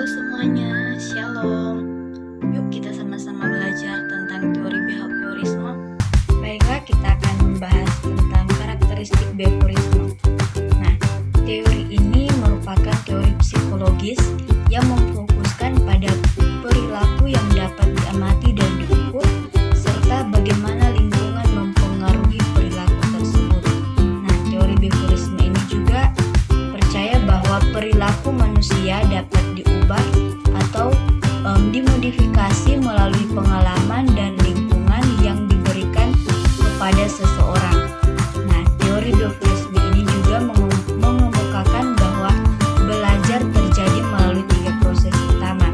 semuanya, Shalom. Yuk kita sama-sama belajar tentang teori behaviorisme. Baiklah, kita akan membahas tentang karakteristik behaviorisme. Nah, teori ini merupakan teori psikologis yang memfokuskan pada perilaku yang dapat diamati dan diukur, serta bagaimana lingkungan mempengaruhi perilaku tersebut. Nah, teori behaviorisme ini juga percaya bahwa perilaku manusia dapat diubah atau dimodifikasi melalui pengalaman dan lingkungan yang diberikan kepada seseorang. Nah, teori behaviorisme ini juga mengemukakan bahwa belajar terjadi melalui 3 proses utama,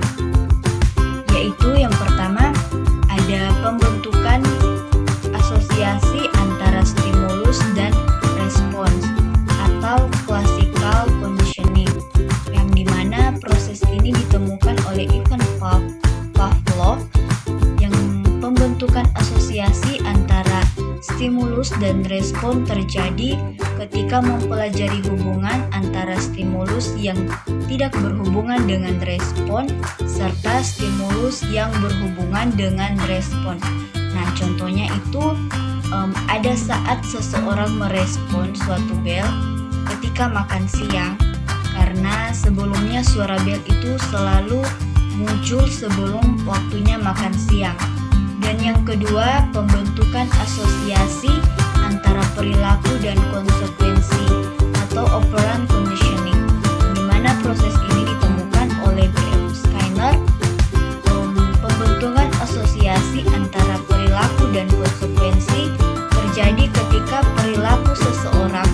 yaitu yang pertama ada pembentukan asosiasi antara stimulus dan respons atau classical conditioning, yang dimana proses ini ditemukan oleh Ivan Pavlov. Yang pembentukan asosiasi antara stimulus dan respon terjadi ketika mempelajari hubungan antara stimulus yang tidak berhubungan dengan respon serta stimulus yang berhubungan dengan respon. Nah, contohnya itu ada saat seseorang merespon suatu bel ketika makan siang, karena sebelumnya suara bel itu selalu muncul sebelum waktunya makan siang. Dan yang kedua, pembentukan asosiasi antara perilaku dan konsekuensi atau operant conditioning, di mana proses ini ditemukan oleh B.F. Skinner. Pembentukan asosiasi antara perilaku dan konsekuensi terjadi ketika perilaku seseorang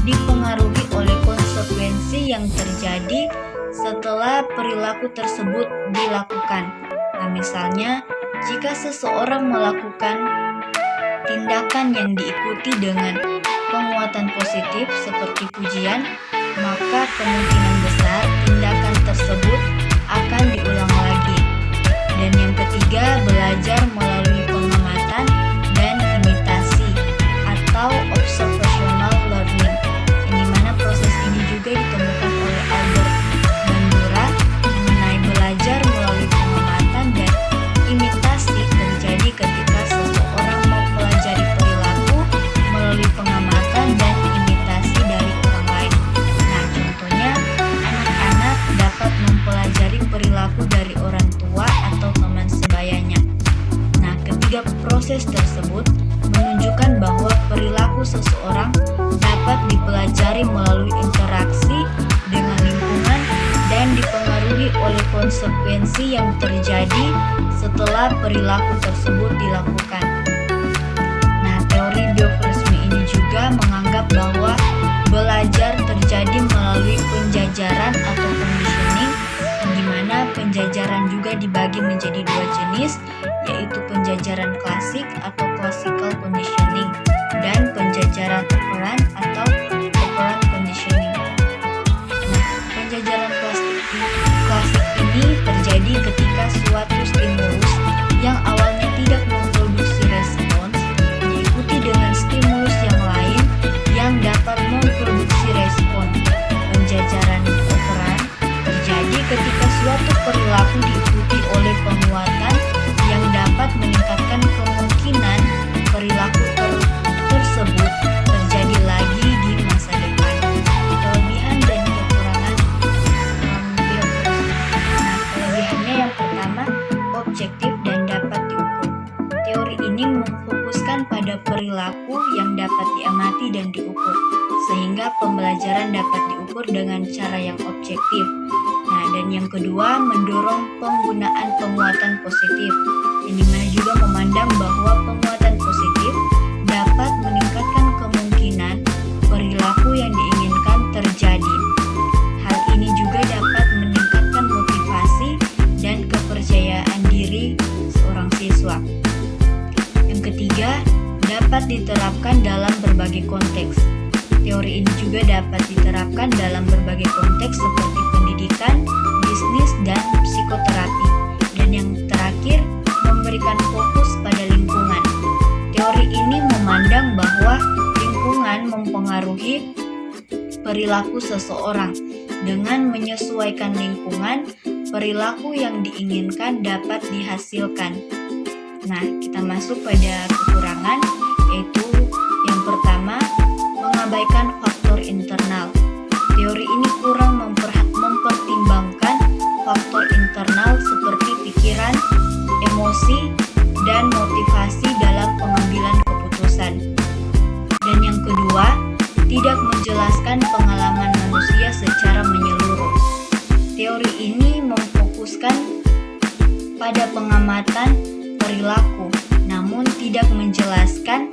dipengaruhi oleh konsekuensi yang terjadi setelah perilaku tersebut dilakukan. Nah, misalnya jika seseorang melakukan tindakan yang diikuti dengan penguatan positif seperti pujian, maka kemungkinan besar tindakan tersebut akan diulang lagi. Dan yang ketiga, belajar melalui pengamatan dan imitasi atau observational learning, yang dimana proses ini juga ditemukan oleh Albert Bandura mengenai belajar melalui pengamatan dan imitasi terjadi ketika seseorang mempelajari perilaku melalui pengamatan dan imitasi dari orang lain. Nah, contohnya anak-anak dapat mempelajari perilaku dari orang tua atau teman sebayanya. Nah, ketiga proses tersebut menunjukkan bahwa perilaku seseorang dapat dipelajari melalui interaksi dengan lingkungan dan dipengaruhi oleh konsekuensi yang terjadi setelah perilaku tersebut dilakukan. Nah, teori behaviorisme ini juga menganggap bahwa belajar terjadi melalui penjajaran atau conditioning, di mana penjajaran juga dibagi menjadi 2 jenis, yaitu penjajaran klasik atau classical conditioning dan penjajaran operant atau operant conditioning. Nah, penjajaran klasik ini terjadi ketika suatu stimulus yang awalnya tidak memproduksi respons diikuti dengan stimulus yang lain yang dapat memproduksi respon. Penjajaran operant terjadi ketika suatu perilaku diikuti oleh penguatan yang dapat meningkatkan kemungkinan perilaku tersebut terjadi lagi di masa depan. Kelebihan dan kekurangan behaviorisme. Nah, kelebihannya yang pertama, objektif dan dapat diukur. Teori ini memfokuskan pada perilaku yang dapat diamati dan diukur, sehingga pembelajaran dapat diukur dengan cara yang objektif. Nah, dan yang kedua, mendorong penggunaan penguatan positif, yang dimana juga memandang bahwa penguatan positif dapat meningkatkan kemungkinan perilaku yang diinginkan terjadi. Hal ini juga dapat meningkatkan motivasi dan kepercayaan diri seorang siswa. Yang ketiga, dapat diterapkan dalam berbagai konteks. Teori ini juga dapat diterapkan dalam berbagai konteks seperti pendidikan, bisnis, dan psikoterapi. Dan yang terakhir, memberikan fokus pada lingkungan. Teori ini memandang bahwa lingkungan mempengaruhi perilaku seseorang. Dengan menyesuaikan lingkungan, perilaku yang diinginkan dapat dihasilkan. Nah, kita masuk pada kekurangan, yaitu yang pertama, mengabaikan faktor internal. Teori ini kurang mempertimbangkan faktor internal seperti pikiran, emosi, dan motivasi dalam pengambilan keputusan. Dan yang kedua, tidak menjelaskan pengalaman manusia secara menyeluruh. Teori ini memfokuskan pada pengamatan perilaku, namun tidak menjelaskan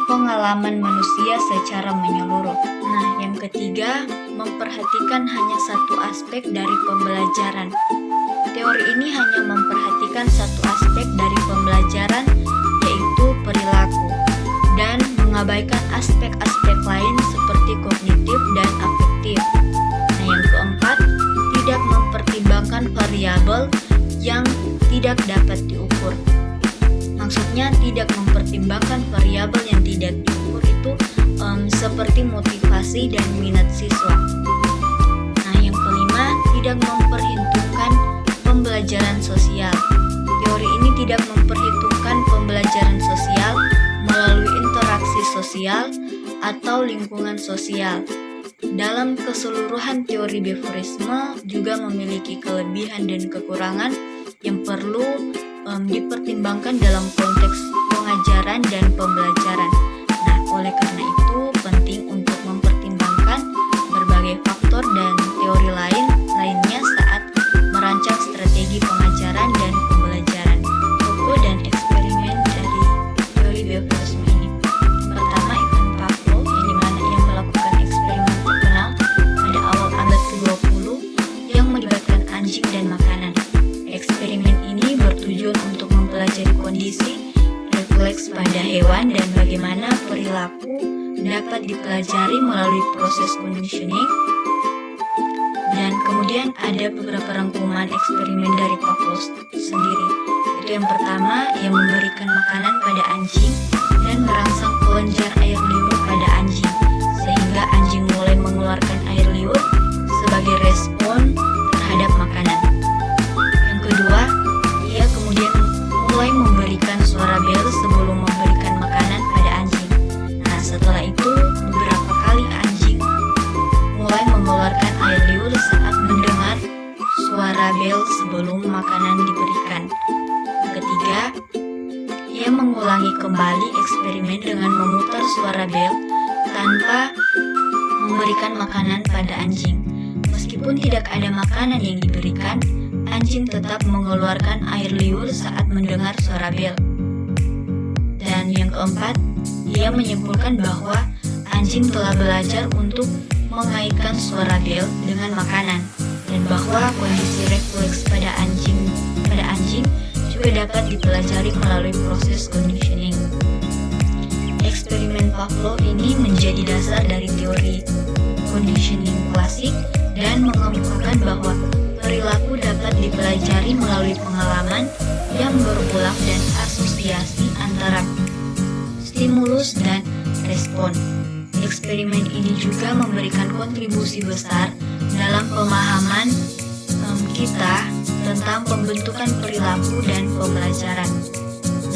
pengalaman manusia secara menyeluruh. Nah, yang ketiga, memperhatikan hanya satu aspek dari pembelajaran. Teori ini hanya memperhatikan satu aspek dari pembelajaran, yaitu perilaku, dan mengabaikan aspek-aspek lain seperti kognitif dan afektif. Nah, yang keempat, tidak mempertimbangkan variabel yang tidak dapat diukur. Maksudnya tidak mempertimbangkan variabel yang tidak diukur itu seperti motivasi dan minat siswa. Nah, yang kelima, tidak memperhitungkan pembelajaran sosial. Teori ini tidak memperhitungkan pembelajaran sosial melalui interaksi sosial atau lingkungan sosial. Dalam keseluruhan, teori behaviorisme juga memiliki kelebihan dan kekurangan yang perlu dipertimbangkan dalam konteks pengajaran dan pembelajaran. Nah, oleh karena itu penting untuk mempertimbangkan berbagai faktor dan teori lainnya saat merancang strategi pengajaran dan pembelajaran. Buku dan eksperimen dari teori behaviorisme ini. Pertama, Ivan Pavlov, yang dimana ia melakukan eksperimen terkenal pada awal abad ke-20 yang melibatkan anjing dan makanan. Eksperimen ini bertujuan untuk mempelajari kondisi refleks pada hewan dan bagaimana perilaku dapat dipelajari melalui proses conditioning. Dan kemudian ada beberapa rangkuman eksperimen dari Pavlov sendiri. Itu yang pertama, ia memberikan makanan pada anjing dan merangsang kelenjar air liur pada anjing, sehingga anjing mulai mengeluarkan air liur sebagai respon terhadap makanan. Yang kedua, ia kemudian mulai memberikan suara bel sebelum memberikan makanan pada anjing. Nah, setelah itu beberapa kali anjing mulai mengeluarkan air liur saat mendengar suara bel sebelum makanan diberikan. Yang ketiga, ia mengulangi kembali eksperimen dengan memutar suara bel tanpa memberikan makanan pada anjing. Meskipun tidak ada makanan yang diberikan, anjing tetap mengeluarkan air liur saat mendengar suara bel. Dan yang keempat, ia menyimpulkan bahwa anjing telah belajar untuk mengaitkan suara bel dengan makanan, dan bahwa kondisi refleks pada anjing juga dapat dipelajari melalui proses conditioning. Eksperimen Pavlov ini menjadi dasar dari teori conditioning klasik dan mengemukakan bahwa perilaku dapat dipelajari melalui pengalaman yang berulang dan asosiasi antara stimulus dan respon. Eksperimen ini juga memberikan kontribusi besar dalam pemahaman kita tentang pembentukan perilaku dan pembelajaran.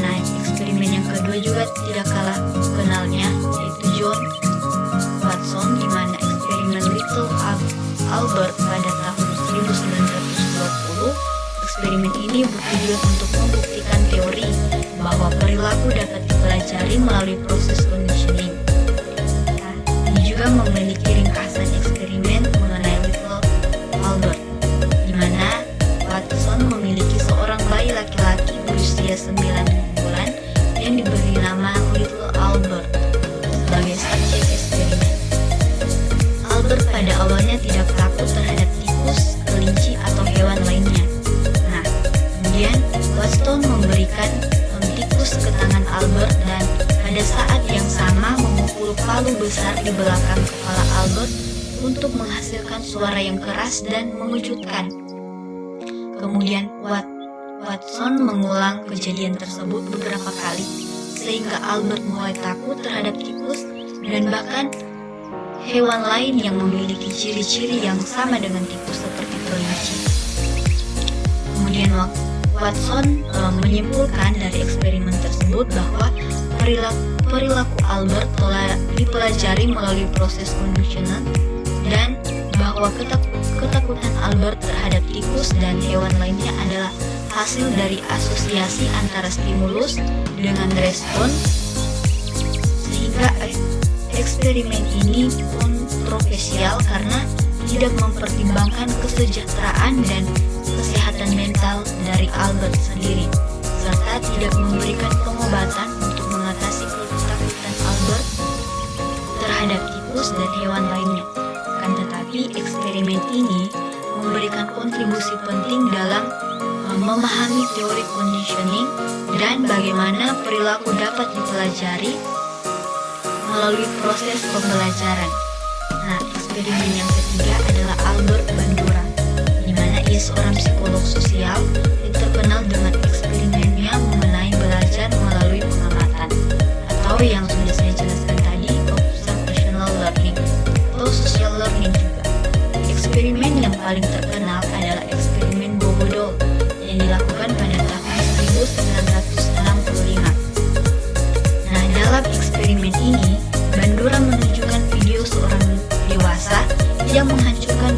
Nah, eksperimen yang kedua juga tidak kalah kenalnya, yaitu John Watson, di mana eksperimen Little Albert pada tahun 1920. Eksperimen ini bertujuan untuk membuktikan teori bahwa perilaku dapat dipelajari melalui proses conditioning. Nah, ini juga memiliki ringkasan eksperimen mengenai Little Albert, di mana Watson memiliki seorang bayi laki-laki berusia 9 bulan yang diberi nama Little Albert sebagai subjek eksperimen. Albert pada awalnya tidak takut terhadap tikus, kelinci, atau hewan lainnya. Nah, kemudian Watson memberikan tikus ke tangan Albert dan pada saat yang sama memukul palu besar di belakang kepala Albert untuk menghasilkan suara yang keras dan mengejutkan. Kemudian Watson mengulang kejadian tersebut beberapa kali sehingga Albert mulai takut terhadap tikus dan bahkan hewan lain yang memiliki ciri-ciri yang sama dengan tikus seperti kelinci. Watson menyimpulkan dari eksperimen tersebut bahwa perilaku Albert telah dipelajari melalui proses conditioning dan bahwa ketakutan Albert terhadap tikus dan hewan lainnya adalah hasil dari asosiasi antara stimulus dengan respon, sehingga eksperimen ini kontroversial karena tidak mempertimbangkan kesejahteraan dan kesehatan mental dari Albert sendiri, serta tidak memberikan pengobatan untuk mengatasi ketakutan Albert terhadap tikus dan hewan lainnya. Akan tetapi, eksperimen ini memberikan kontribusi penting dalam memahami teori conditioning dan bagaimana perilaku dapat dipelajari melalui proses pembelajaran. Nah, eksperimen yang ketiga adalah Albert Bandura, di mana ia seorang psikolog sosial yang terkenal dengan eksperimennya mengenai belajar melalui pengamatan, atau yang sudah saya jelaskan tadi, observational learning atau social learning juga. Eksperimen yang paling terkenal adalah eksperimen Bobo-Doll yang dilakukan pada tahun 1965. Nah, dalam eksperimen ini, Bandura menunjukkan video seorang dewasa yang menghancurkan